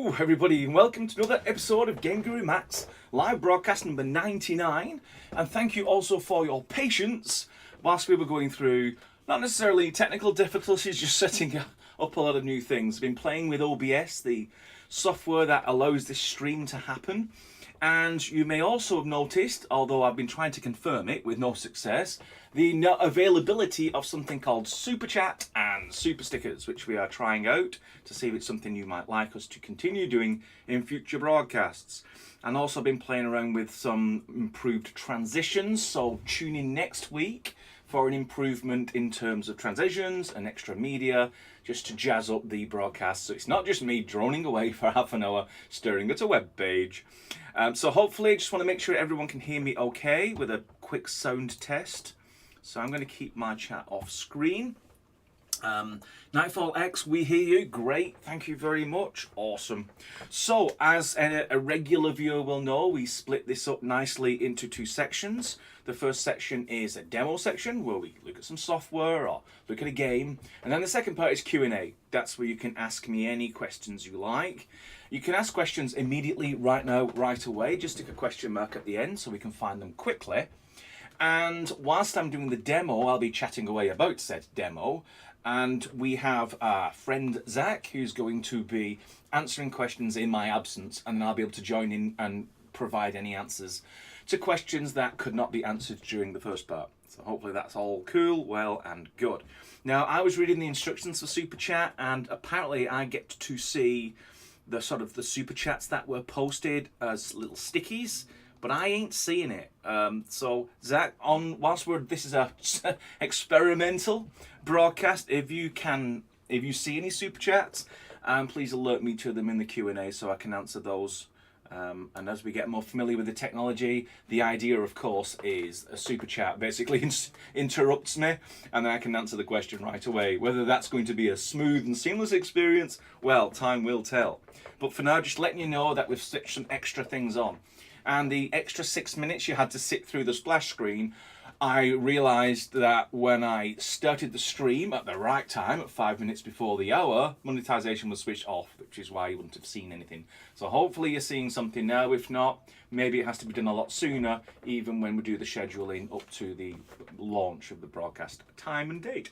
Hello everybody and welcome to another episode of GameGuru MAX, live broadcast number 99, and thank you also for your patience whilst we were going through, not necessarily technical difficulties, just setting up a lot of new things. I've been playing with OBS, the software that allows this stream to happen, and you may also have noticed, although I've been trying to confirm it with no success, the availability of something called Super Chat and Super Stickers, which we are trying out to see if it's something you might like us to continue doing in future broadcasts. And also been playing around with some improved transitions, so tune in next week for an improvement in terms of transitions and extra media, just to jazz up the broadcast, so it's not just me droning away for half an hour staring at a web page. So hopefully, just want to make sure everyone can hear me okay with a quick sound test. So I'm going to keep my chat off screen. Nightfall X, we hear you. Great, thank you very much. Awesome. So, as a regular viewer will know, we split this up nicely into two sections. The first section is a demo section where we look at some software or look at a game. And then the second part is Q&A. That's where you can ask me any questions you like. You can ask questions immediately right now, right away. Just stick a question mark at the end so we can find them quickly. And whilst I'm doing the demo, I'll be chatting away about said demo. And we have our friend Zach, who's going to be answering questions in my absence, and then I'll be able to join in and provide any answers to questions that could not be answered during the first part. So hopefully that's all cool, well and good. Now, I was reading the instructions for Super Chat, and apparently I get to see the sort of the Super Chats that were posted as little stickies, but I ain't seeing it. So Zach, whilst this is a experimental broadcast, if you see any Super Chats, please alert me to them in the Q&A so I can answer those. And as we get more familiar with the technology, the idea, of course, is a Super Chat basically interrupts me, and then I can answer the question right away. Whether that's going to be a smooth and seamless experience, well, time will tell. But for now, just letting you know that we've stitched some extra things on. And the extra 6 minutes you had to sit through the splash screen, I realised that when I started the stream at the right time, at 5 minutes before the hour, monetization was switched off, which is why you wouldn't have seen anything. So hopefully you're seeing something now. If not, maybe it has to be done a lot sooner, even when we do the scheduling up to the launch of the broadcast time and date.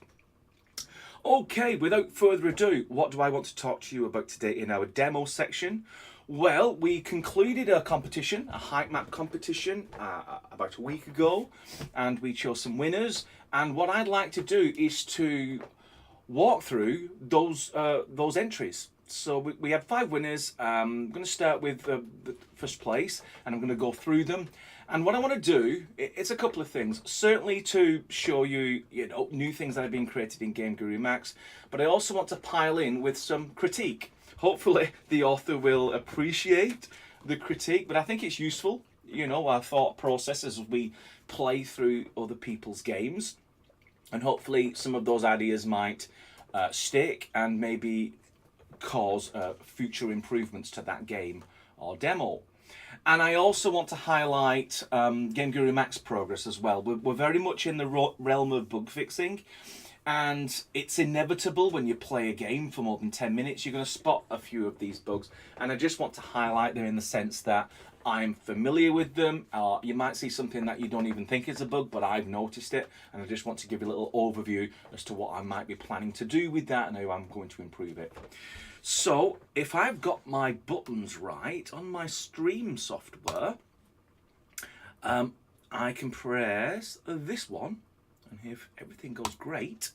Okay, without further ado, what do I want to talk to you about today in our demo section? Well, we concluded a competition, a height map competition, about a week ago, and we chose some winners. And what I'd like to do is to walk through those entries. So we had 5 winners. I'm going to start with the first place, and I'm going to go through them. And what I want to do, it's a couple of things. Certainly to show you, new things that have been created in GameGuru MAX, but I also want to pile in with some critique. Hopefully the author will appreciate the critique, but I think it's useful, our thought process as we play through other people's games. And hopefully some of those ideas might stick and maybe cause future improvements to that game or demo. And I also want to highlight GameGuru MAX progress as well. We're very much in the realm of bug fixing. And it's inevitable when you play a game for more than 10 minutes, you're going to spot a few of these bugs. And I just want to highlight them in the sense that I'm familiar with them. You might see something that you don't even think is a bug, but I've noticed it. And I just want to give you a little overview as to what I might be planning to do with that and how I'm going to improve it. So if I've got my buttons right on my stream software, I can press this one. And if everything goes great,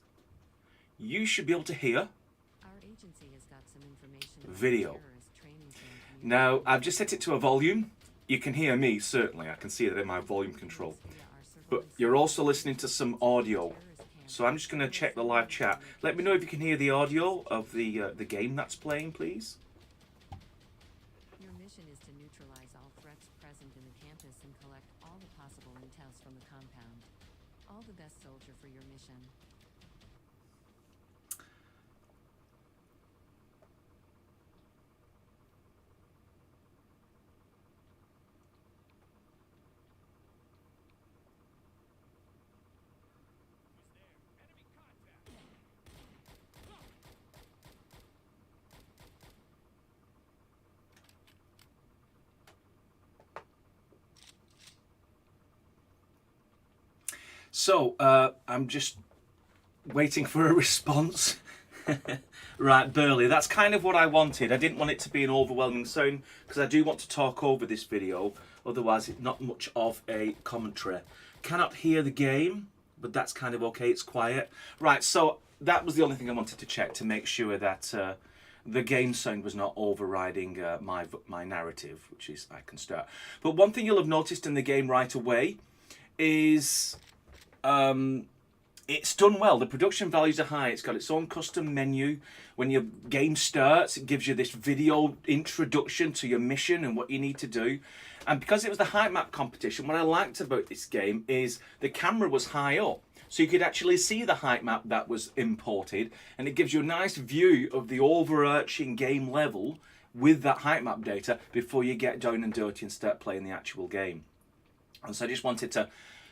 you should be able to hear video. Now, I've just set it to a volume. You can hear me, certainly. I can see it in my volume control. But you're also listening to some audio. So I'm just going to check the live chat. Let me know if you can hear the audio of the game that's playing, please. Your mission is to neutralize all threats present in the campus and collect all the possible intels from the compound. All the best, soldier, for your mission. So, I'm just waiting for a response. Right, Burley, that's kind of what I wanted. I didn't want it to be an overwhelming sound because I do want to talk over this video, otherwise it's not much of a commentary. Cannot hear the game, but that's kind of okay, it's quiet. Right, so that was the only thing I wanted to check to make sure that the game sound was not overriding my narrative, which is I can start. But one thing you'll have noticed in the game right away is it's done well. The production values are high. It's got its own custom menu. When your game starts, it gives you this video introduction to your mission and what you need to do. And because it was the height map competition, what I liked about this game is the camera was high up. So you could actually see the height map that was imported, and it gives you a nice view of the overarching game level with that height map data before you get down and dirty and start playing the actual game. And so I just wanted to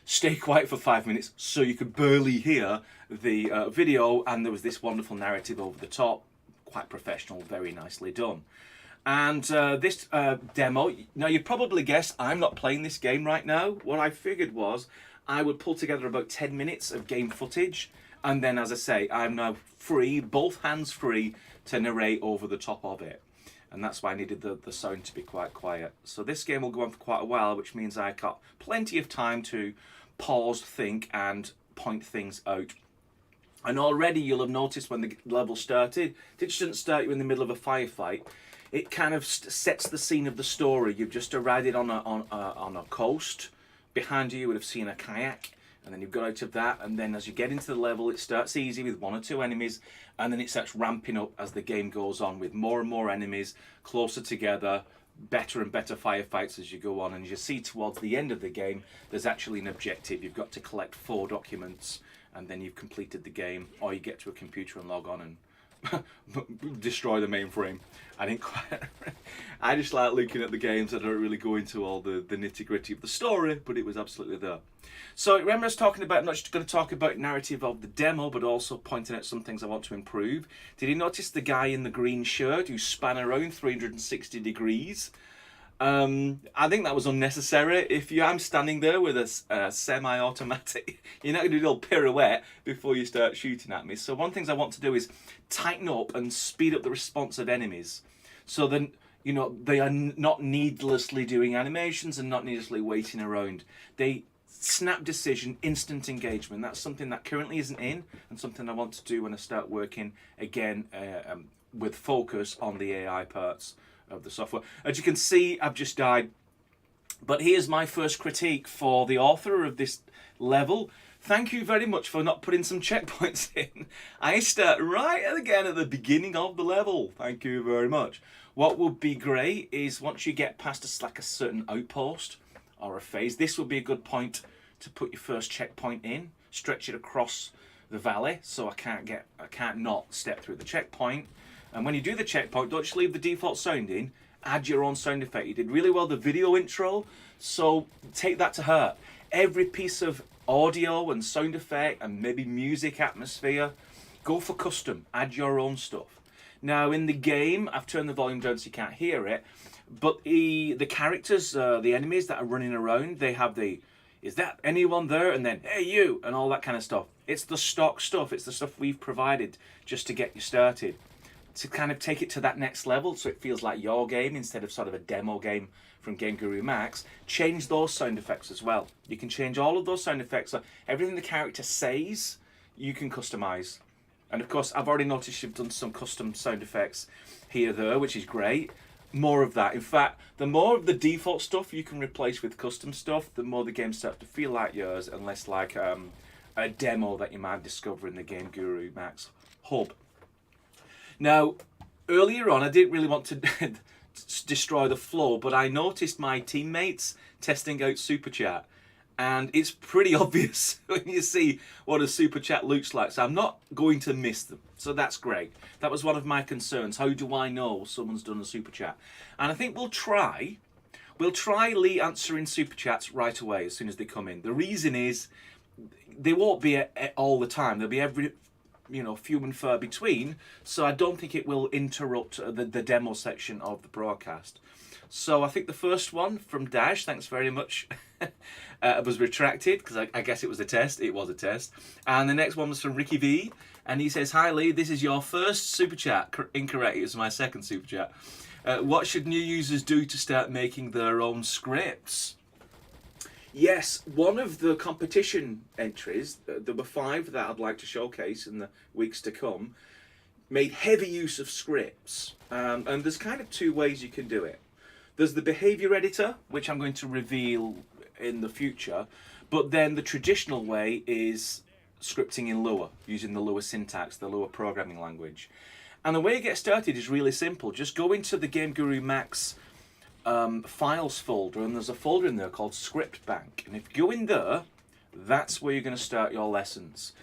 stay quiet for 5 minutes so you could barely hear the video, and there was this wonderful narrative over the top, quite professional, very nicely done. And this demo, now you probably guessed I'm not playing this game right now. What I figured was I would pull together about 10 minutes of game footage, and then, as I say, I'm now free, both hands free, to narrate over the top of it. And that's why I needed the sound to be quite quiet. So this game will go on for quite a while, which means I got plenty of time to pause, think, and point things out. And already you'll have noticed when the level started, it shouldn't start you in the middle of a firefight. It kind of sets the scene of the story. You've just arrived on a coast. Behind you would have seen a kayak, and then you've got out of that, and then as you get into the level, it starts easy with 1 or 2 enemies, and then it starts ramping up as the game goes on with more and more enemies, closer together, better and better firefights as you go on. And as you see towards the end of the game, there's actually an objective. You've got to collect 4 documents, and then you've completed the game, or you get to a computer and log on and destroy the mainframe. I didn't quite. I just like looking at the games. I don't really go into all the nitty gritty of the story, but it was absolutely there. So remember, I was talking about, I'm not just going to talk about narrative of the demo, but also pointing out some things I want to improve. Did you notice the guy in the green shirt who span around 360 degrees? I think that was unnecessary. I'm standing there with a semi-automatic, you're not going to do a little pirouette before you start shooting at me. So one of the things I want to do is tighten up and speed up the response of enemies, so then they are not needlessly doing animations and not needlessly waiting around. They snap decision, instant engagement. That's something that currently isn't in, and something I want to do when I start working again with focus on the AI parts of the software. As you can see, I've just died, but here's my first critique for the author of this level. Thank you very much for not putting some checkpoints in. I start right again at the beginning of the level. Thank you very much. What would be great is once you get past a certain outpost or a phase, this would be a good point to put your first checkpoint in, stretch it across the valley so I can't not step through the checkpoint. And when you do the checkpoint, don't just leave the default sound in, add your own sound effect. You did really well the video intro, so take that to heart. Every piece of audio and sound effect and maybe music atmosphere, go for custom, add your own stuff. Now in the game, I've turned the volume down so you can't hear it, but the characters, the enemies that are running around, they have the, is that anyone there? And then, hey you, and all that kind of stuff. It's the stock stuff, it's the stuff we've provided just to get you started. To kind of take it to that next level so it feels like your game instead of sort of a demo game from GameGuru MAX, change those sound effects as well. You can change all of those sound effects, so everything the character says, you can customize. And of course, I've already noticed you've done some custom sound effects here, there, which is great. More of that. In fact, the more of the default stuff you can replace with custom stuff, the more the game starts to feel like yours and less like a demo that you might discover in the GameGuru MAX hub. Now, earlier on, I didn't really want to destroy the flow, but I noticed my teammates testing out Super Chat, and it's pretty obvious when you see what a Super Chat looks like, so I'm not going to miss them, so that's great. That was one of my concerns. How do I know someone's done a Super Chat? And I think we'll try Lee answering Super Chats right away as soon as they come in. The reason is they won't be all the time. They'll be every few and far between, so I don't think it will interrupt the demo section of the broadcast. So I think the first one from Dash, thanks very much, was retracted because I guess it was a test. It was a test. And the next one was from Ricky V, and he says, "Hi Lee, this is your first super chat." Incorrect, it was my second super chat. What should new users do to start making their own scripts? Yes, one of the competition entries, there were 5 that I'd like to showcase in the weeks to come, made heavy use of scripts. And there's kind of 2 ways you can do it. There's the behavior editor, which I'm going to reveal in the future, but then the traditional way is scripting in Lua, using the Lua syntax, the Lua programming language. And the way you get started is really simple. Just go into the GameGuru MAX files folder, and there's a folder in there called Script Bank. And if you go in there, that's where you're going to start your lessons.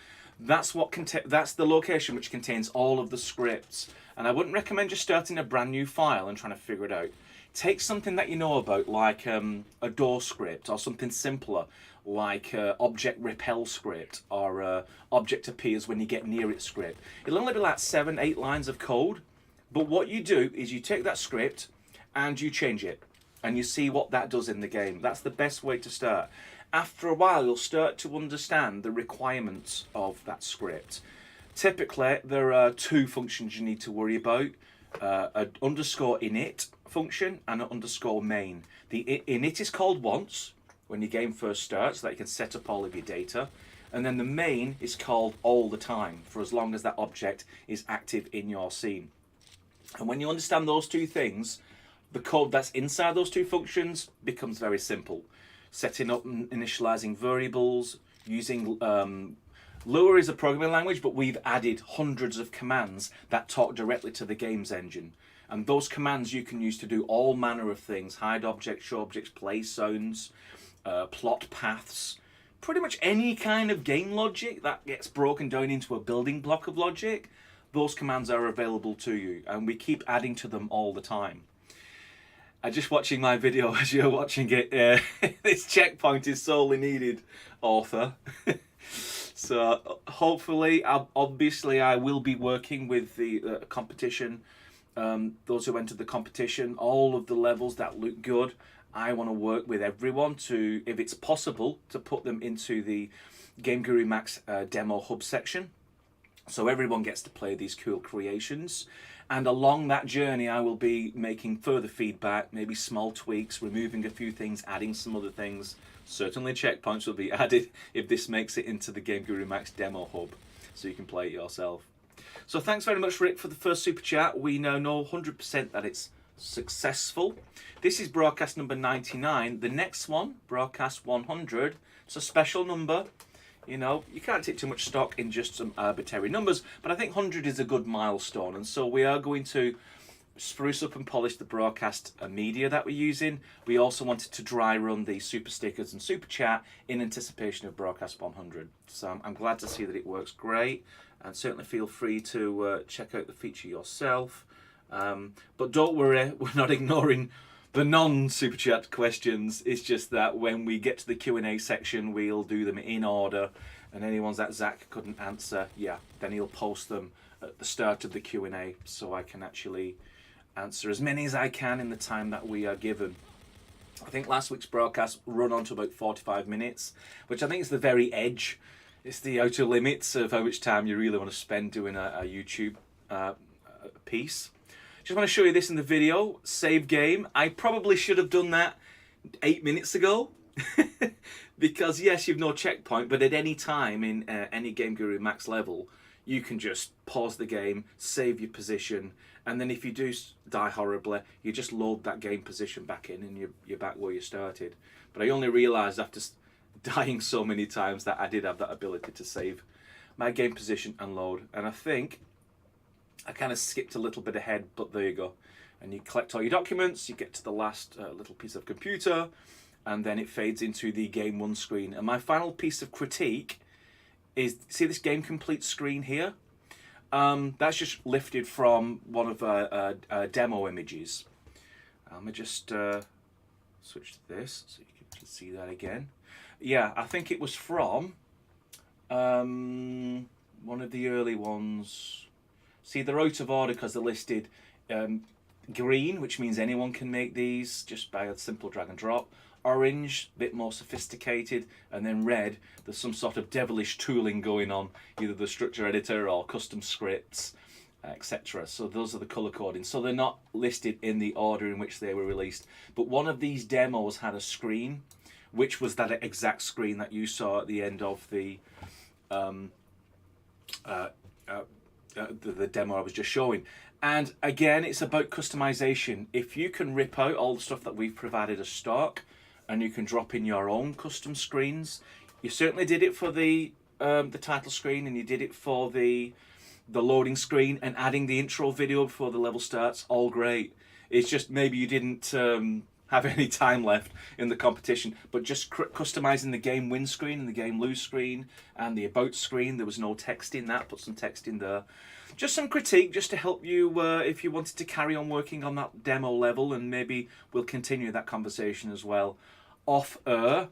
That's the location which contains all of the scripts. And I wouldn't recommend just starting a brand new file and trying to figure it out. Take something that you know about, like a door script, or something simpler, like object repel script, or object appears when you get near it script. It'll only be like 7-8 lines of code, but what you do is you take that script and you change it, and you see what that does in the game. That's the best way to start. After a while, you'll start to understand the requirements of that script. Typically, there are 2 functions you need to worry about. An underscore init function and an underscore main. The init is called once, when your game first starts, so that you can set up all of your data. And then the main is called all the time, for as long as that object is active in your scene. And when you understand those 2 things, the code that's inside those 2 functions becomes very simple. Setting up and initializing variables, using Lua is a programming language, but we've added hundreds of commands that talk directly to the game's engine. And those commands you can use to do all manner of things: hide objects, show objects, play sounds, plot paths, pretty much any kind of game logic that gets broken down into a building block of logic. Those commands are available to you, and we keep adding to them all the time. Just watching my video as you're watching it, this checkpoint is sorely needed, author. So hopefully, obviously I will be working with the competition, those who entered the competition, all of the levels that look good. I want to work with everyone to, if it's possible, to put them into the GameGuru MAX demo hub section, so everyone gets to play these cool creations. And along that journey, I will be making further feedback, maybe small tweaks, removing a few things, adding some other things. Certainly checkpoints will be added if this makes it into the GameGuru MAX demo hub, so you can play it yourself. So thanks very much, Rick, for the first super chat. We now know 100% that it's successful. This is broadcast number 99. The next one, broadcast 100, it's a special number. You know, you can't take too much stock in just some arbitrary numbers, but I think 100 is a good milestone, and so we are going to spruce up and polish the broadcast media that we're using. We also wanted to dry run the super stickers and super chat in anticipation of broadcast 100. So I'm glad to see that it works great, and certainly feel free to check out the feature yourself. But don't worry, we're not ignoring the non-super chat questions. It's just that when we get to the Q&A section, we'll do them in order, and any ones that Zach couldn't answer, yeah, then he'll post them at the start of the Q&A, so I can actually answer as many as I can in the time that we are given. I think last week's broadcast run on to about 45 minutes, which I think is the very edge. It's the outer limits of how much time you really want to spend doing a YouTube piece. Just want to show you this in the video. Save game. I probably should have done that 8 minutes ago. Because yes, you've no checkpoint, but at any time in any GameGuru MAX level, you can just pause the game, save your position, and then if you do die horribly, you just load that game position back in and you're back where you started. But I only realised after dying so many times that I did have that ability to save my game position and load. And I think I kind of skipped a little bit ahead, but there you go. And you collect all your documents, you get to the last little piece of computer, and then it fades into the game 1 screen. And my final piece of critique is, see this game complete screen here? That's just lifted from one of our demo images. Let me just switch to this so you can see that again. Yeah, I think it was from one of the early ones. See, they're out of order because they're listed green, which means anyone can make these just by a simple drag and drop. Orange, a bit more sophisticated, and then red, there's some sort of devilish tooling going on, either the structure editor or custom scripts, etc. So those are the color coding. So they're not listed in the order in which they were released. But one of these demos had a screen, which was that exact screen that you saw at the end of the demo I was just showing. And again, it's about customization. If you can rip out all the stuff that we've provided as stock, and you can drop in your own custom screens. You certainly did it for the title screen, and you did it for the loading screen, and adding the intro video before the level starts. All great. It's just maybe you didn't have any time left in the competition, but just customizing the game win screen and the game lose screen and the about screen. There was no text in that. Put some text in there. Just some critique, just to help you if you wanted to carry on working on that demo level, and maybe we'll continue that conversation as well off air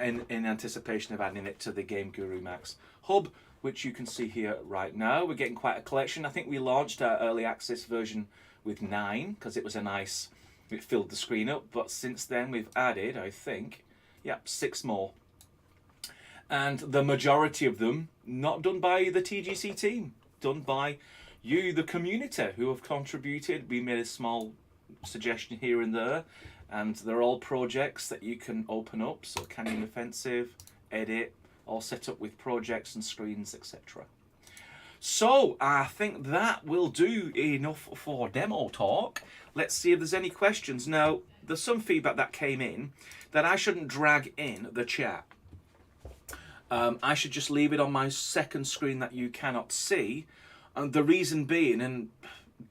in anticipation of adding it to the GameGuru MAX hub, which you can see here right now. We're getting quite a collection. I think we launched our early access version with 9 because it was it filled the screen up, but since then we've added, I think, 6 more. And the majority of them not done by the TGC team, done by you, the community, who have contributed. We made a small suggestion here and there, and they're all projects that you can open up. So Canyon Offensive, edit, all set up with projects and screens, etc. So I think that will do enough for demo talk. Let's see if there's any questions. Now, there's some feedback that came in that I shouldn't drag in the chat. I should just leave it on my second screen that you cannot see. And the reason being, and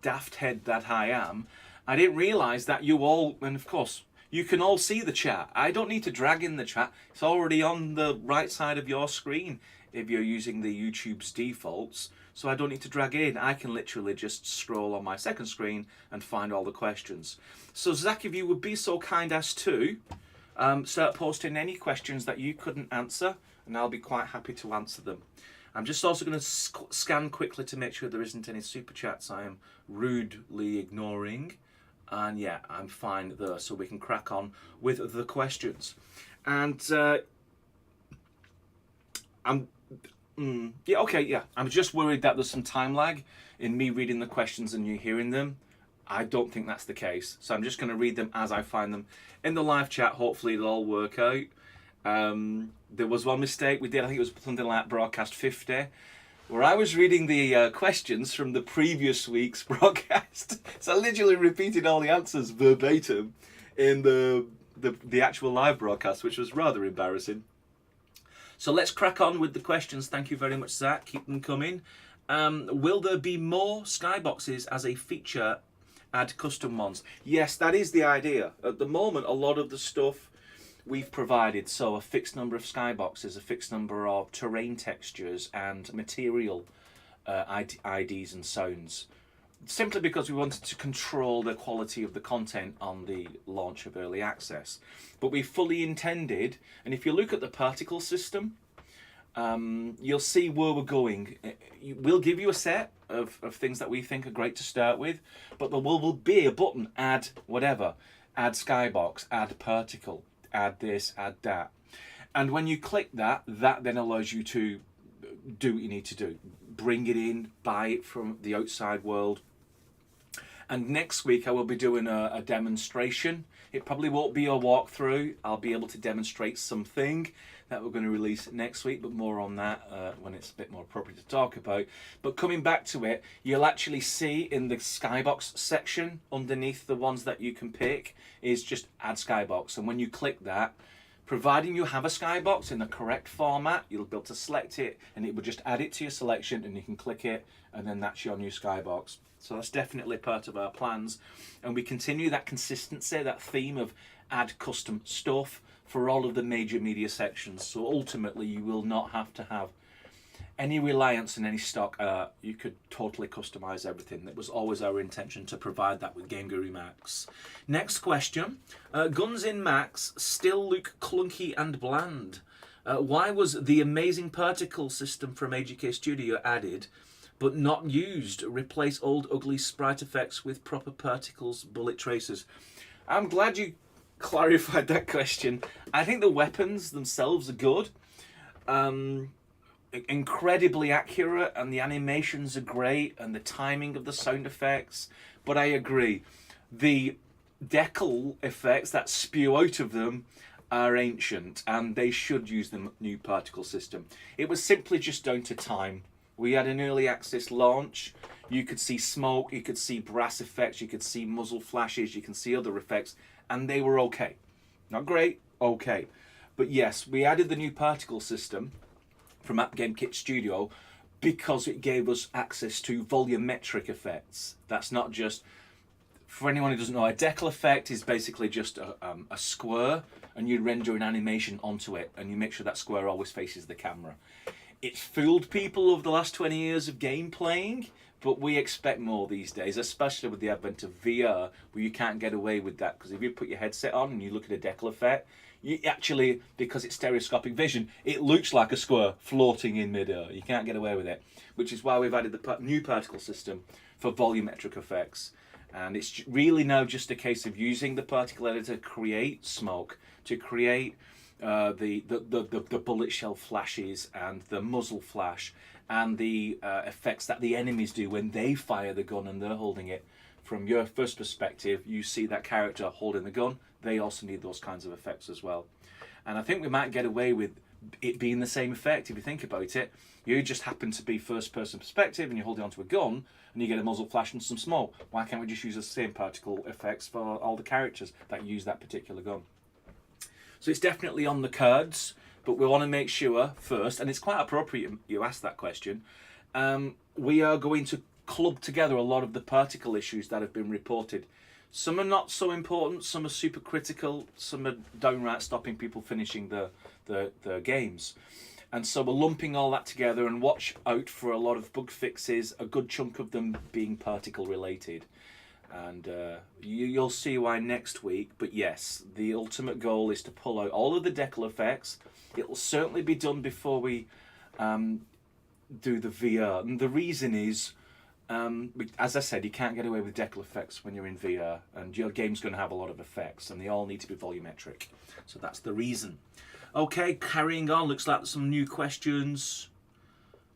daft head that I am, I didn't realise that you all, and of course, you can all see the chat. I don't need to drag in the chat. It's already on the right side of your screen if you're using the YouTube's defaults. So I don't need to drag in. I can literally just scroll on my second screen and find all the questions. So Zach, if you would be so kind as to start posting any questions that you couldn't answer, and I'll be quite happy to answer them. I'm just also going to scan quickly to make sure there isn't any super chats I am rudely ignoring. And yeah, I'm fine there, so we can crack on with the questions. And I'm just worried that there's some time lag in me reading the questions and you hearing them. I don't think that's the case, so I'm just going to read them as I find them in the live chat. Hopefully it'll all work out. There was one mistake we did. I think it was something like broadcast 50, where I was reading the questions from the previous week's broadcast. So I literally repeated all the answers verbatim in the actual live broadcast, which was rather embarrassing. So let's crack on with the questions. Thank you very much, Zach. Keep them coming. Will there be more skyboxes as a feature? Add custom ones. Yes, that is the idea. At the moment, a lot of the stuff we've provided, so a fixed number of skyboxes, a fixed number of terrain textures and material IDs and sounds, simply because we wanted to control the quality of the content on the launch of early access. But we fully intended, and if you look at the particle system, you'll see where we're going. We'll give you a set of things that we think are great to start with, but there will be a button, add whatever, add skybox, add particle, add this, add that. And when you click that, that then allows you to do what you need to do. Bring it in, buy it from the outside world. And next week I will be doing a demonstration. It probably won't be a walkthrough. I'll be able to demonstrate something that we're going to release next week, but more on that when it's a bit more appropriate to talk about. But coming back to it, you'll actually see in the skybox section underneath the ones that you can pick is just add skybox. And when you click that, providing you have a skybox in the correct format, you'll be able to select it and it will just add it to your selection, and you can click it and then that's your new skybox. So that's definitely part of our plans, and we continue that consistency, that theme of add custom stuff for all of the major media sections. So ultimately you will not have to have any reliance on any stock. You could totally customize everything. That was always our intention, to provide that with GameGuru MAX. Next question. Guns in Max still look clunky and bland. Why was the amazing particle system from AGK Studio added but not used? Replace old ugly sprite effects with proper particles bullet tracers. I'm glad you clarified that question. I think the weapons themselves are good. Incredibly accurate, and the animations are great, and the timing of the sound effects. But I agree, the decal effects that spew out of them are ancient, and they should use the new particle system. It was simply just down to time. We had an early access launch. You could see smoke, you could see brass effects, you could see muzzle flashes, you can see other effects, and they were okay. Not great, okay. But yes, we added the new particle system from App Game Kit Studio because it gave us access to volumetric effects. That's not just, for anyone who doesn't know, a decal effect is basically just a square, and you render an animation onto it, and you make sure that square always faces the camera. It's fooled people over the last 20 years of game playing, but we expect more these days, especially with the advent of VR, where you can't get away with that, because if you put your headset on and you look at a decal effect, you actually, because it's stereoscopic vision, it looks like a square floating in midair. You can't get away with it, which is why we've added the new particle system for volumetric effects. And it's really now just a case of using the particle editor to create smoke, to create the bullet shell flashes and the muzzle flash and the effects that the enemies do when they fire the gun and they're holding it. From your first perspective, you see that character holding the gun. They also need those kinds of effects as well. And I think we might get away with it being the same effect if you think about it. You just happen to be first person perspective and you're holding onto a gun and you get a muzzle flash and some smoke. Why can't we just use the same particle effects for all the characters that use that particular gun? So it's definitely on the cards, but we want to make sure first, and it's quite appropriate you asked that question, we are going to club together a lot of the particle issues that have been reported. Some are not so important, some are super critical, some are downright stopping people finishing the games. And so we're lumping all that together, and watch out for a lot of bug fixes, a good chunk of them being particle related. And you'll see why next week. But yes, the ultimate goal is to pull out all of the decal effects. It'll certainly be done before we do the VR. And the reason is, as I said, you can't get away with decal effects when you're in VR, and your game's going to have a lot of effects, and they all need to be volumetric. So that's the reason. Okay, carrying on. Looks like some new questions.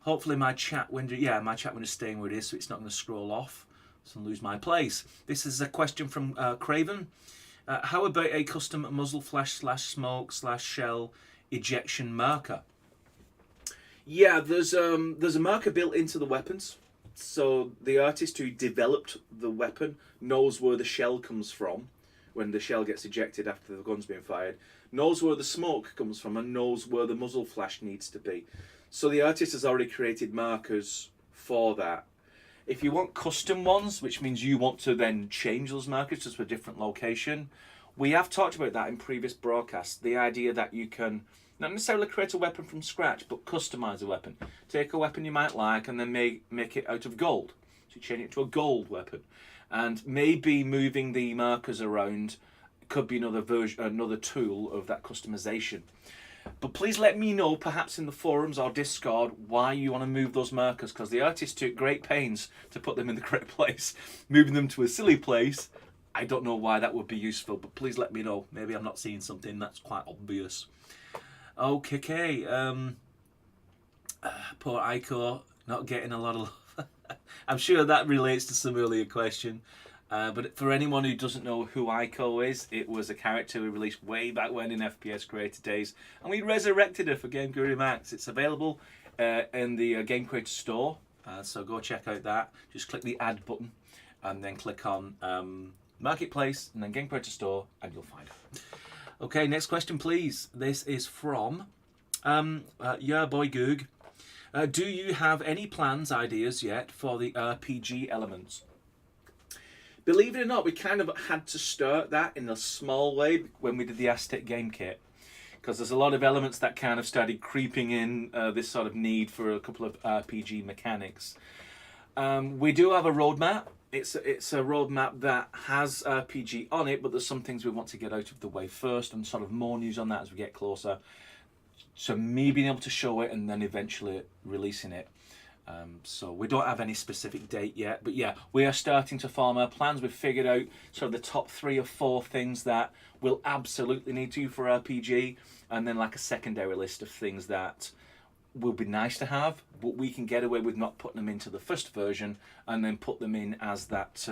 Hopefully my chat window, my chat window is staying where it is, so it's not going to scroll off, so I'll lose my place. This is a question from Craven. How about a custom muzzle flash / smoke / shell ejection marker? Yeah, there's a marker built into the weapons. So the artist who developed the weapon knows where the shell comes from when the shell gets ejected after the gun's been fired, knows where the smoke comes from, and knows where the muzzle flash needs to be. So the artist has already created markers for that. If you want custom ones, which means you want to then change those markers to a different location, we have talked about that in previous broadcasts. The idea that you can not necessarily create a weapon from scratch, but customize a weapon. Take a weapon you might like and then make it out of gold. So you change it to a gold weapon. And maybe moving the markers around could be another version, another tool of that customization. But please let me know, perhaps in the forums or Discord, why you want to move those markers, because the artist took great pains to put them in the correct place. Moving them to a silly place, I don't know why that would be useful, but please let me know. Maybe I'm not seeing something that's quite obvious. Okay, poor Aiko, not getting a lot of love. I'm sure that relates to some earlier question. But for anyone who doesn't know who Aiko is, it was a character we released way back when in FPS Creator days, and we resurrected her for GameGuru MAX. It's available in the Game Creator store, so go check out that. Just click the Add button, and then click on Marketplace, and then Game Creator Store, and you'll find it. Okay, next question, please. This is from Yeah Boy Goog. Do you have any plans, ideas yet for the RPG elements? Believe it or not, we kind of had to start that in a small way when we did the Aztec game kit, because there's a lot of elements that kind of started creeping in this sort of need for a couple of RPG mechanics. We do have a roadmap. It's a roadmap that has RPG on it, but there's some things we want to get out of the way first, and sort of more news on that as we get closer. So me being able to show it and then eventually releasing it. So we don't have any specific date yet, but yeah, we are starting to form our plans. We've figured out sort of the top 3 or 4 things that we'll absolutely need to for RPG, and then like a secondary list of things that will be nice to have, but we can get away with not putting them into the first version and then put them in as that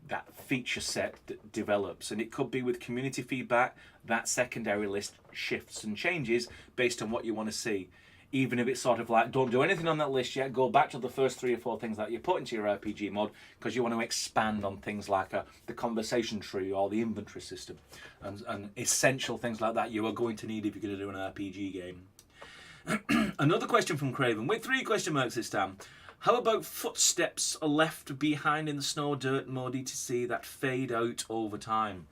that feature set that develops. And it could be with community feedback, that secondary list shifts and changes based on what you want to see. Even if it's sort of like, don't do anything on that list yet, go back to the first 3 or 4 things that you put into your RPG mod, because you want to expand on things like the conversation tree or the inventory system, and essential things like that you are going to need if you're going to do an RPG game. Another question from Craven, with 3 question marks this time. How about footsteps are left behind in the snow, dirt, mud, etc. that fade out over time?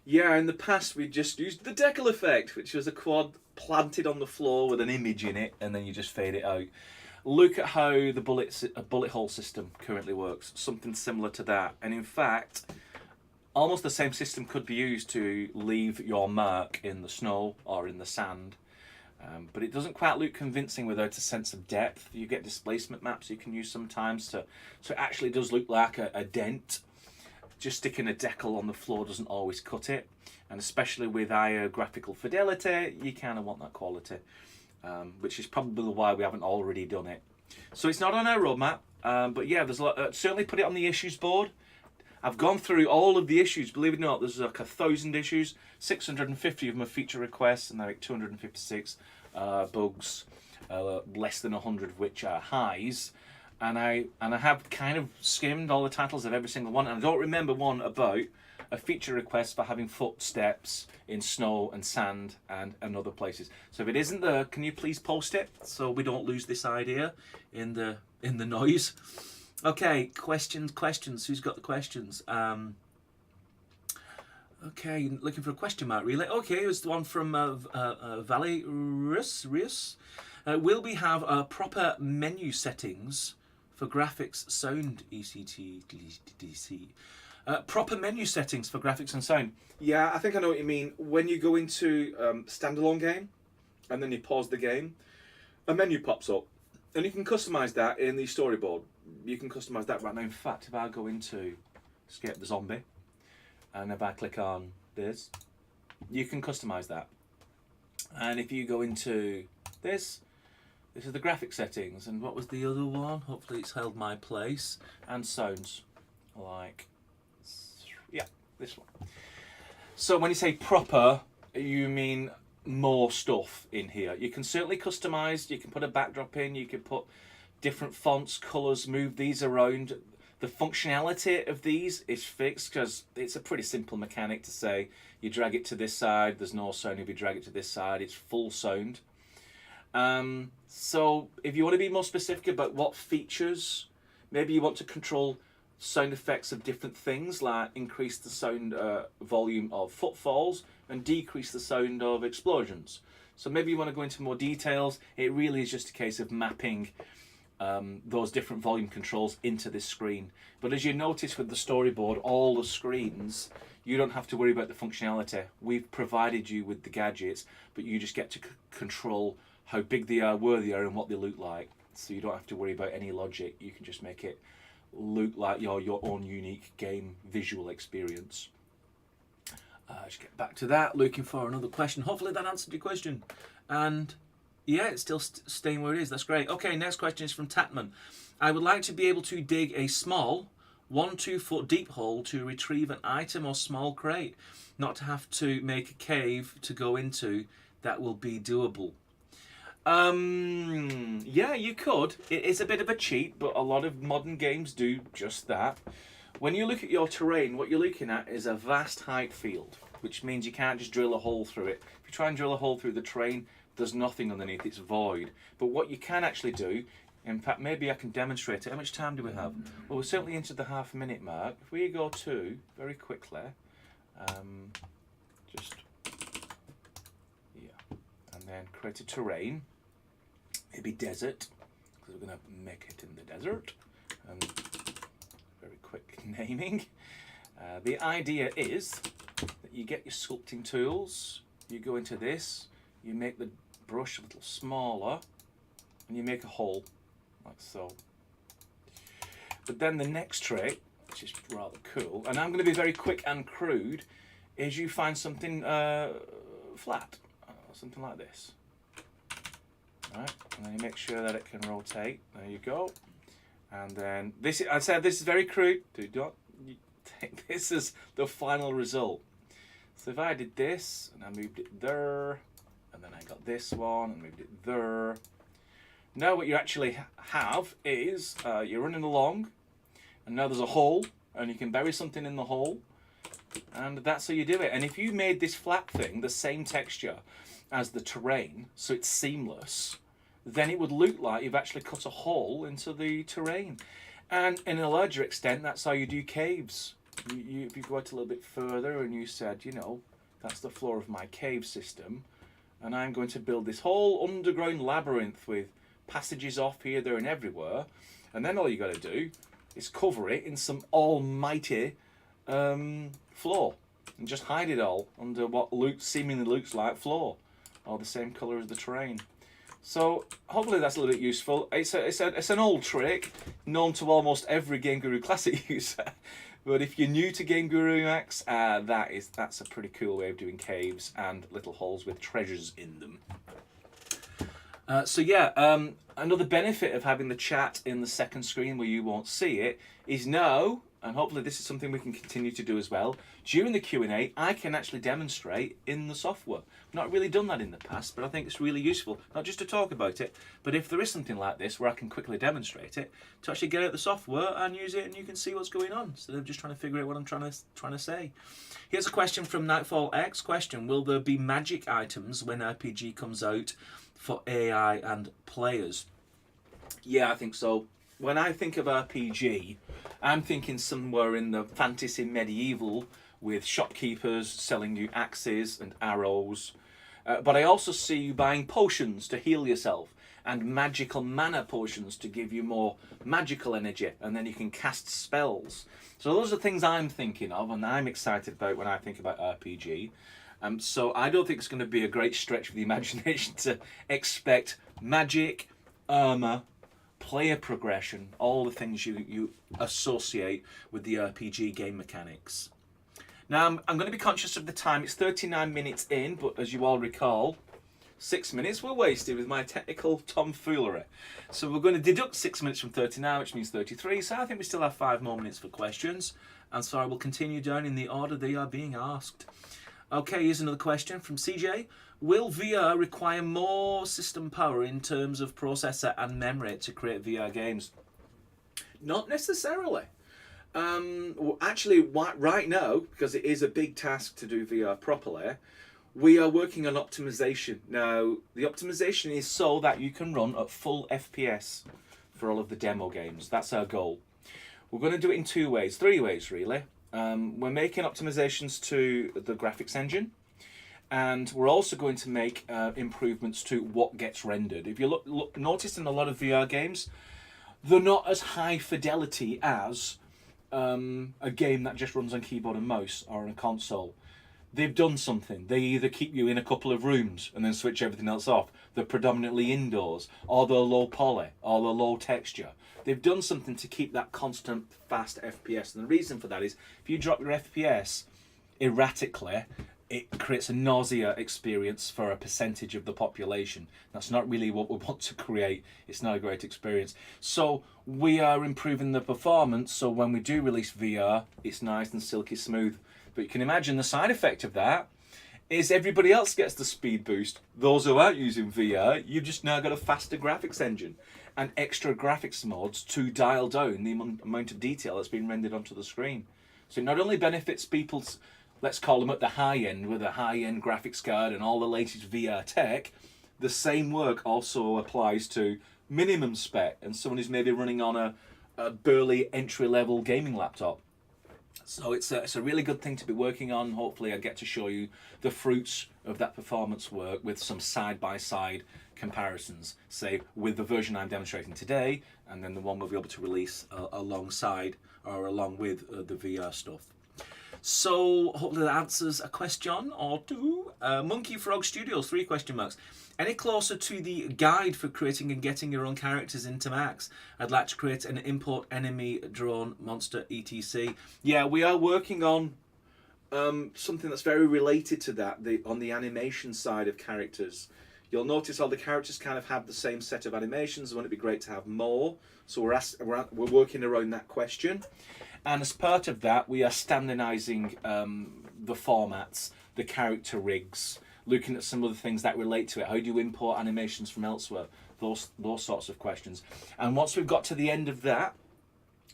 Yeah, in the past we just used the decal effect, which was a quad planted on the floor with an image in it, and then you just fade it out. Look at how the bullet hole system currently works. Something similar to that. And in fact, almost the same system could be used to leave your mark in the snow or in the sand. But it doesn't quite look convincing without a sense of depth. You get displacement maps you can use sometimes so it actually does look like a dent. Just sticking a decal on the floor doesn't always cut it, and especially with higher graphical fidelity, you kind of want that quality, which is probably why we haven't already done it. So it's not on our roadmap, but yeah, there's certainly put it on the issues board. I've gone through all of the issues. Believe it or not, there's like 1,000 issues, 650 of them are feature requests, and like 256 bugs, less than 100 of which are highs. And I have kind of skimmed all the titles of every single one, and I don't remember one about a feature request for having footsteps in snow and sand and other places. So if it isn't there, can you please post it so we don't lose this idea in the noise? Okay, questions. Who's got the questions? Okay, looking for a question mark, really. Okay, it was the one from Valley Rius. Will we have proper menu settings for graphics, sound, ECT, DC? Proper menu settings for graphics and sound. Yeah, I think I know what you mean. When you go into standalone game and then you pause the game, a menu pops up, and you can customize that in the storyboard. You can customize that right now. In fact, if I go into Escape the Zombie, and if I click on this, you can customize that. And if you go into this is the graphic settings, and what was the other one? Hopefully it's held my place. And sounds, like, yeah, this one. So when you say proper, you mean more stuff in here. You can certainly customize, you can put a backdrop in, you can put different fonts, colors, move these around. The functionality of these is fixed because it's a pretty simple mechanic to say you drag it to this side, there's no sound. If you drag it to this side, it's full sound. So if you want to be more specific about what features, maybe you want to control sound effects of different things, like increase the sound volume of footfalls and decrease the sound of explosions. So maybe you want to go into more details. It really is just a case of mapping those different volume controls into this screen. But as you notice with the storyboard, all the screens, you don't have to worry about the functionality. We've provided you with the gadgets, but you just get to control how big they are, where they are, and what they look like. So you don't have to worry about any logic. You can just make it look like your own unique game visual experience. Just get back to that, looking for another question. Hopefully that answered your question. And yeah, it's still staying where it is. That's great. Okay, next question is from Tatman. I would like to be able to dig a small 1-2 foot deep hole to retrieve an item or small crate, not to have to make a cave to go into. That will be doable. Yeah, you could. It is a bit of a cheat, but a lot of modern games do just that. When you look at your terrain, what you're looking at is a vast height field, which means you can't just drill a hole through it. If you try and drill a hole through the terrain, there's nothing underneath, it's void. But what you can actually do, in fact, maybe I can demonstrate it. How much time do we have? Well, we're certainly into the half-minute mark. If we go to, very quickly, and then create a terrain. Maybe desert, because we're going to make it in the desert. Very quick naming. The idea is that you get your sculpting tools, you go into this, you make the brush a little smaller, and you make a hole, like so. But then the next trick, which is rather cool, and I'm going to be very quick and crude, is you find something flat, something like this. Right, and then you make sure that it can rotate. There you go. And then this, I said this is very crude. Do not take this as the final result. So if I did this and I moved it there, and then I got this one and moved it there. Now what you actually have is you're running along, and now there's a hole, and you can bury something in the hole, and that's how you do it. And if you made this flat thing the same texture as the terrain, so it's seamless, then it would look like you've actually cut a hole into the terrain. And in a larger extent, that's how you do caves. If you go out a little bit further and you said, you know, that's the floor of my cave system, and I'm going to build this whole underground labyrinth with passages off here, there, and everywhere, and then all you got to do is cover it in some almighty floor and just hide it all under what seemingly looks like floor, or the same colour as the terrain. So hopefully that's a little bit useful. It's an old trick known to almost every GameGuru Classic user. But if you're new to GameGuru MAX, that's a pretty cool way of doing caves and little holes with treasures in them. So yeah, another benefit of having the chat in the second screen where you won't see it is now, and hopefully this is something we can continue to do as well, during the Q&A I can actually demonstrate in the software. I've not really done that in the past, but I think it's really useful, not just to talk about it, but if there is something like this where I can quickly demonstrate it, to actually get out the software and use it, and you can see what's going on, instead of just trying to figure out what I'm trying to say. Here's a question from Nightfall X. Question: will there be magic items when RPG comes out for AI and players? Yeah, I think so. When I think of RPG, I'm thinking somewhere in the fantasy medieval with shopkeepers selling you axes and arrows. But I also see you buying potions to heal yourself and magical mana potions to give you more magical energy, and then you can cast spells. So those are things I'm thinking of and I'm excited about when I think about RPG. So I don't think it's going to be a great stretch for the imagination to expect magic, armor, player progression, all the things you associate with the RPG game mechanics. Now I'm going to be conscious of the time. It's 39 minutes in, but as you all recall, 6 minutes were wasted with my technical tomfoolery. So we're going to deduct 6 minutes from 39, which means 33. So I think we still have 5 more minutes for questions. And so I will continue down in the order they are being asked. Okay, here's another question from CJ. Will VR require more system power in terms of processor and memory to create VR games? Not necessarily. Actually, right now, because it is a big task to do VR properly, we are working on optimization. Now, the optimization is so that you can run at full FPS for all of the demo games. That's our goal. We're going to do it in 2 ways, 3 ways really. We're making optimizations to the graphics engine, and we're also going to make improvements to what gets rendered. If you notice in a lot of VR games, they're not as high fidelity as a game that just runs on keyboard and mouse or on a console. They've done something. They either keep you in a couple of rooms and then switch everything else off. They're predominantly indoors, or they're low poly, or they're low texture. They've done something to keep that constant fast FPS. And the reason for that is if you drop your FPS erratically, it creates a nausea experience for a percentage of the population. That's not really what we want to create. It's not a great experience. So we are improving the performance, so when we do release VR, it's nice and silky smooth. But you can imagine the side effect of that is everybody else gets the speed boost. Those who aren't using VR, you've just now got a faster graphics engine and extra graphics mods to dial down the amount of detail that's being rendered onto the screen. So it not only benefits people's, let's call them at the high end, with a high-end graphics card and all the latest VR tech, the same work also applies to minimum spec and someone who's maybe running on a burly entry-level gaming laptop. So it's a really good thing to be working on. Hopefully I get to show you the fruits of that performance work with some side-by-side comparisons, say with the version I'm demonstrating today and then the one we'll be able to release alongside or along with the VR stuff. So hopefully that answers a question or two. Monkey Frog Studios, 3 question marks. Any closer to the guide for creating and getting your own characters into Max? I'd like to create an import enemy, drone, monster, etc. Yeah, we are working on something that's very related to that, on the animation side of characters. You'll notice all the characters kind of have the same set of animations. Wouldn't it be great to have more? So we're working around that question. And as part of that, we are standardizing the formats, the character rigs, looking at some of the things that relate to it. How do you import animations from elsewhere? Those sorts of questions. And once we've got to the end of that,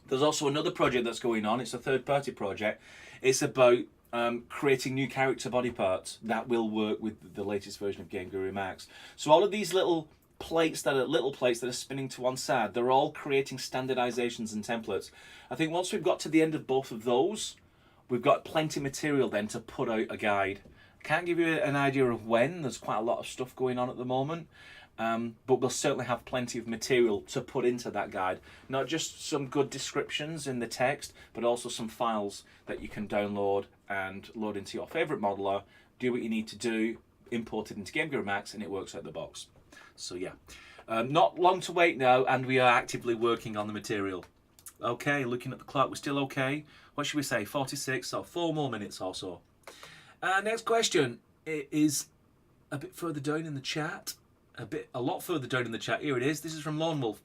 there's also another project that's going on. It's a third-party project. It's about creating new character body parts that will work with the latest version of GameGuru MAX. So all of these little plates that are spinning to one side, they're all creating standardizations and templates. I think once we've got to the end of both of those, we've got plenty of material then to put out a guide. I can't give you an idea of when. There's quite a lot of stuff going on at the moment. But we'll certainly have plenty of material to put into that guide. Not just some good descriptions in the text, but also some files that you can download and load into your favourite modeler, do what you need to do, import it into GameGuru MAX, and it works out the box. So yeah, not long to wait now, and we are actively working on the material. Okay, looking at the clock, we're still okay. What should we say, 46, so 4 more minutes or so. Next question is a bit further down in the chat. A lot further down in the chat. Here it is. This is from Lone Wolf.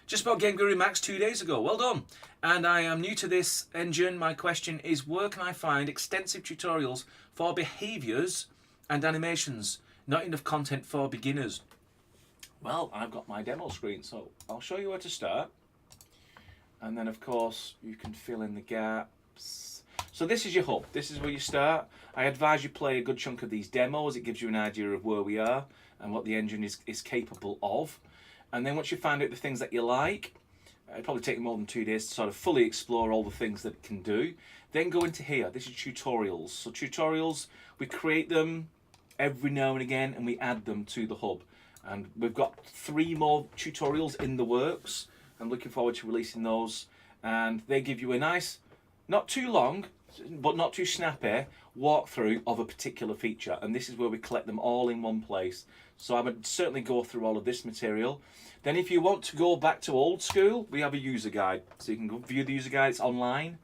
Just about GameGuru MAX 2 days ago. Well done. And I am new to this engine. My question is, where can I find extensive tutorials for behaviours and animations? Not enough content for beginners. Well, I've got my demo screen, so I'll show you where to start. And then, of course, you can fill in the gaps. So this is your hub. This is where you start. I advise you play a good chunk of these demos. It gives you an idea of where we are and what the engine is capable of. And then once you find out the things that you like, it'll probably take you more than 2 days to sort of fully explore all the things that it can do. Then go into here. This is tutorials. So tutorials, we create them every now and again and we add them to the hub. And we've got 3 more tutorials in the works. I'm looking forward to releasing those. And they give you a nice, not too long, but not too snappy walkthrough of a particular feature. And this is where we collect them all in one place. So I would certainly go through all of this material. Then if you want to go back to old school, we have a user guide. So you can go view the user guide, it's online.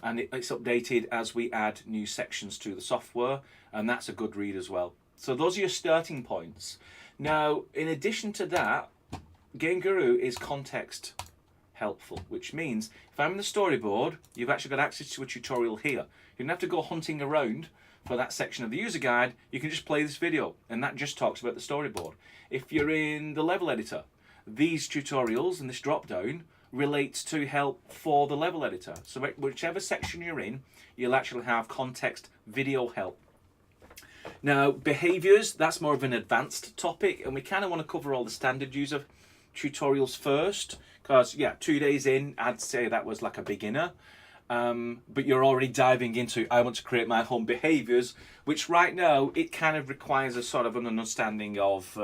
And it's updated as we add new sections to the software. And that's a good read as well. So those are your starting points. Now, in addition to that, GameGuru is context helpful, which means if I'm in the storyboard, you've actually got access to a tutorial here. You don't have to go hunting around for that section of the user guide. You can just play this video, and that just talks about the storyboard. If you're in the level editor, these tutorials and this drop down relates to help for the level editor. So whichever section you're in, you'll actually have context video help. Now, behaviors, that's more of an advanced topic, and we kind of want to cover all the standard user tutorials first, because yeah, 2 days in, I'd say that was like a beginner. But you're already diving into, I want to create my home behaviors, which right now, it kind of requires a sort of an understanding of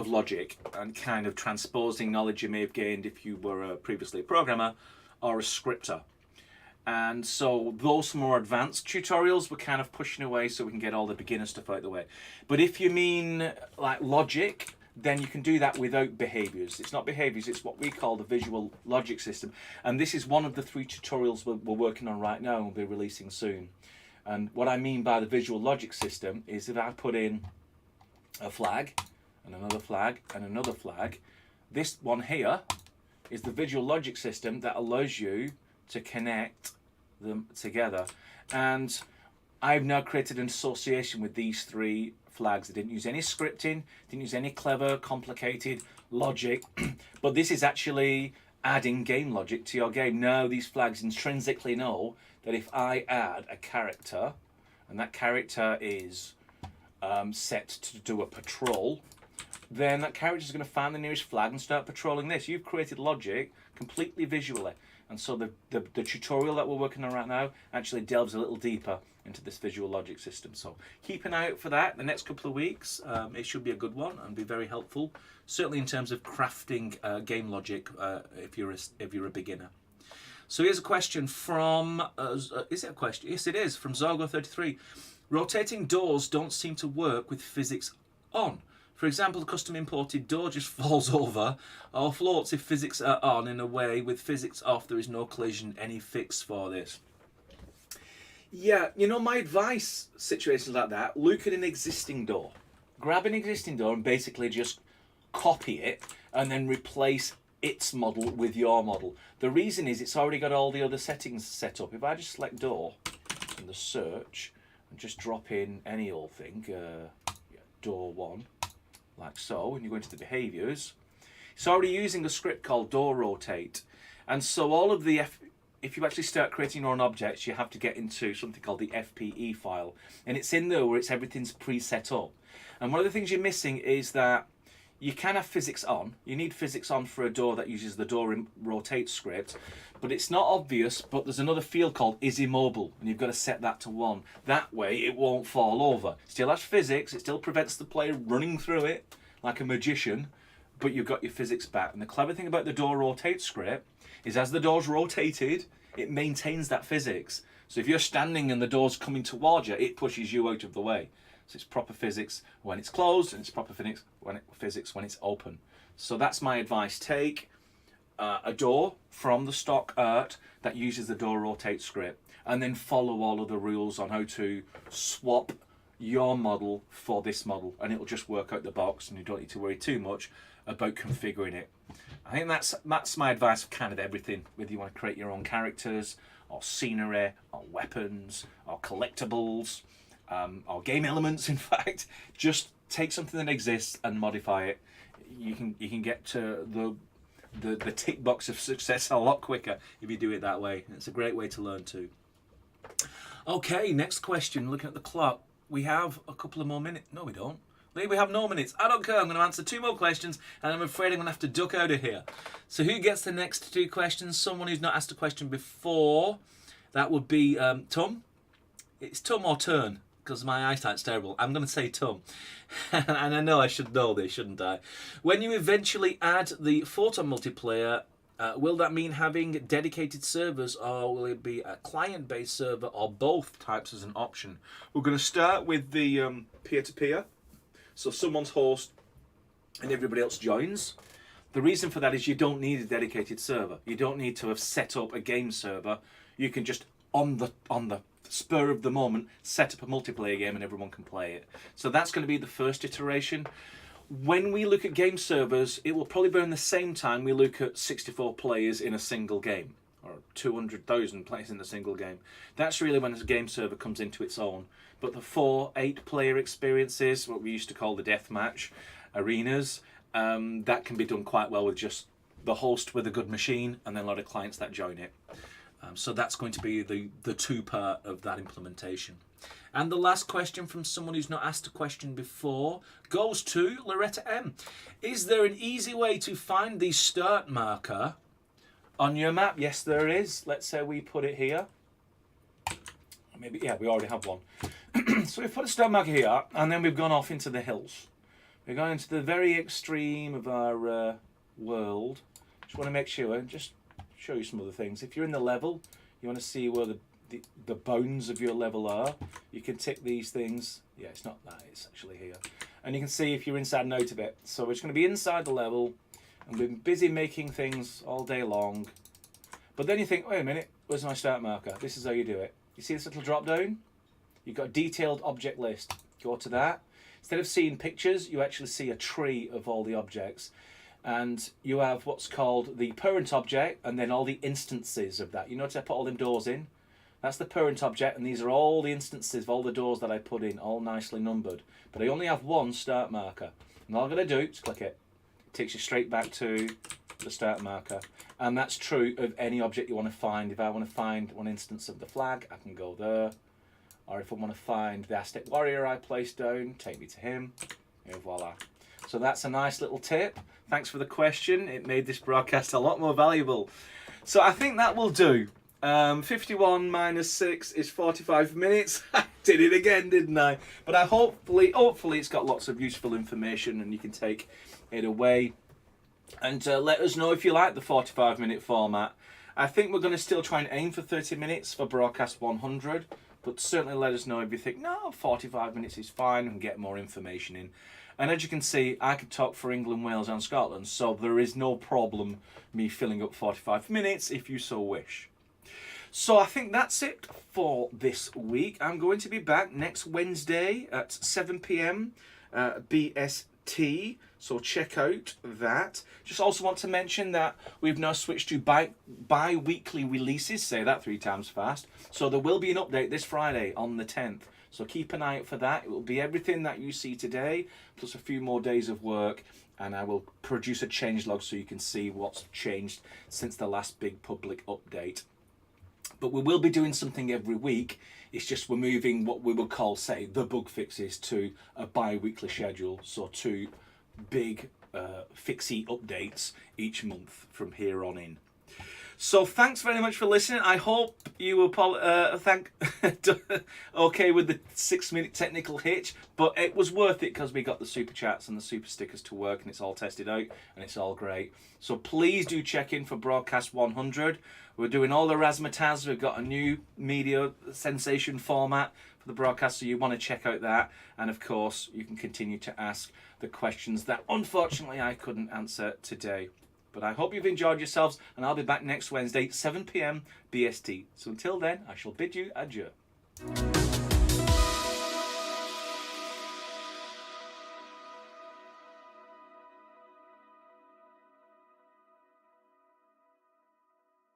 logic and kind of transposing knowledge you may have gained if you were previously a programmer or a scripter. And so those more advanced tutorials we're kind of pushing away so we can get all the beginner stuff out of the way. But if you mean like logic, then you can do that without behaviors. It's not behaviors, it's what we call the visual logic system. And this is one of the 3 tutorials we're working on right now and we'll be releasing soon. And what I mean by the visual logic system is if I put in a flag and another flag and another flag, this one here is the visual logic system that allows you to connect them together. And I've now created an association with these 3 flags. I didn't use any scripting, didn't use any clever, complicated logic, but this is actually adding game logic to your game. Now these flags intrinsically know that if I add a character, and that character is set to do a patrol, then that character is going to find the nearest flag and start patrolling this. You've created logic completely visually. And so the tutorial that we're working on right now actually delves a little deeper into this visual logic system. So keep an eye out for that the next couple of weeks. It should be a good one and be very helpful, certainly in terms of crafting game logic if you're a beginner. So here's a question from, is it a question? Yes, it is, from Zogo33. Rotating doors don't seem to work with physics on. For example, the custom imported door just falls over or floats if physics are on. In a way, with physics off, there is no collision. Any fix for this? Yeah, you know, my advice, situations like that, look at an existing door. Grab an existing door and basically just copy it and then replace its model with your model. The reason is it's already got all the other settings set up. If I just select door in the search and just drop in any old thing, door 1, like so, and you go into the behaviors, it's already using a script called door rotate. And so all of the if you actually start creating your own objects, you have to get into something called the FPE file, and it's in there where everything's pre-set up. And one of the things you're missing is that you can have physics on. You need physics on for a door that uses the door rotate script, but it's not obvious. But there's another field called is immobile, and you've got to set that to 1. That way it won't fall over. Still has physics. It still prevents the player running through it like a magician, but you've got your physics back. And the clever thing about the door rotate script is as the door's rotated, it maintains that physics. So if you're standing and the door's coming towards you, it pushes you out of the way. So it's proper physics when it's closed, and it's proper physics when it's open. So that's my advice. Take a door from the stock art that uses the door rotate script, and then follow all of the rules on how to swap your model for this model, and it'll just work out the box, and you don't need to worry too much about configuring it. I think that's my advice for kind of everything, whether you want to create your own characters, or scenery, or weapons, or collectibles, or game elements. In fact, just take something that exists and modify it. You can get to the tick box of success a lot quicker if you do it that way. It's a great way to learn too. Okay, next question. Looking at the clock, we have a couple of more minutes. No, we don't. We have no minutes. I don't care. I'm going to answer 2 more questions, and I'm afraid I'm going to have to duck out of here. So who gets the next 2 questions? Someone who's not asked a question before. That would be Tom. It's Tom or Turn, because my eyesight's terrible. I'm going to say Tom. And I know I should know this, shouldn't I? When you eventually add the photo multiplayer, will that mean having dedicated servers, or will it be a client-based server, or both types as an option? We're going to start with the peer-to-peer. So someone's host and everybody else joins. The reason for that is you don't need a dedicated server. You don't need to have set up a game server. You can just, on the spur of the moment, set up a multiplayer game and everyone can play it. So that's going to be the first iteration. When we look at game servers, it will probably be in the same time we look at 64 players in a single game, or 200,000 players in a single game. That's really when a game server comes into its own. But the 4-8 player experiences, what we used to call the deathmatch arenas, that can be done quite well with just the host with a good machine and then a lot of clients that join it. So that's going to be the 2-part of that implementation. And the last question from someone who's not asked a question before goes to Loretta M. Is there an easy way to find the start marker on your map? Yes, there is. Let's say we put it here. Maybe, yeah, we already have one. So we've put a start marker here, and then we've gone off into the hills. We're going into the very extreme of our world. Just want to make sure, just show you some other things. If you're in the level, you want to see where the bounds of your level are. You can tick these things. Yeah, it's not that, it's actually here. And you can see if you're inside and out of it. So we're just going to be inside the level, and we've been busy making things all day long. But then you think, wait a minute, where's my start marker? This is how you do it. You see this little drop down? You've got a detailed object list. Go to that. Instead of seeing pictures, you actually see a tree of all the objects. And you have what's called the parent object, and then all the instances of that. You notice I put all them doors in? That's the parent object, and these are all the instances of all the doors that I put in, all nicely numbered. But I only have one start marker. And all I'm going to do is click it. It takes you straight back to the start marker. And that's true of any object you want to find. If I want to find one instance of the flag, I can go there. Or if I want to find the Aztec warrior I placed down, take me to him. And voila. So that's a nice little tip. Thanks for the question. It made this broadcast a lot more valuable. So I think that will do. 51 minus 6 is 45 minutes. I did it again, didn't I? But hopefully it's got lots of useful information and you can take it away. And let us know if you like the 45-minute format. I think we're going to still try and aim for 30 minutes for broadcast 100, but certainly let us know if you think, no, 45 minutes is fine, and get more information in. And as you can see, I could talk for England, Wales and Scotland, so there is no problem me filling up 45 minutes if you so wish. So I think that's it for this week. I'm going to be back next Wednesday at 7 p.m. BST, so check out that. Just also want to mention that we've now switched to bi-weekly releases, say that 3 times fast. So there will be an update this Friday on the 10th. So keep an eye out for that. It will be everything that you see today, plus a few more days of work, and I will produce a changelog so you can see what's changed since the last big public update. But we will be doing something every week. It's just we're moving what we would call, say, the bug fixes to a bi-weekly schedule. So 2 big fixy updates each month from here on in. So thanks very much for listening. I hope you were okay with the 6-minute technical hitch, but it was worth it because we got the super chats and the super stickers to work, and it's all tested out and it's all great. So please do check in for broadcast 100. We're doing all the razzmatazz. We've got a new media sensation format for the broadcast, so you want to check out that. And of course, you can continue to ask the questions that unfortunately I couldn't answer today. But I hope you've enjoyed yourselves, and I'll be back next Wednesday, 7 p.m. BST. So until then, I shall bid you adieu.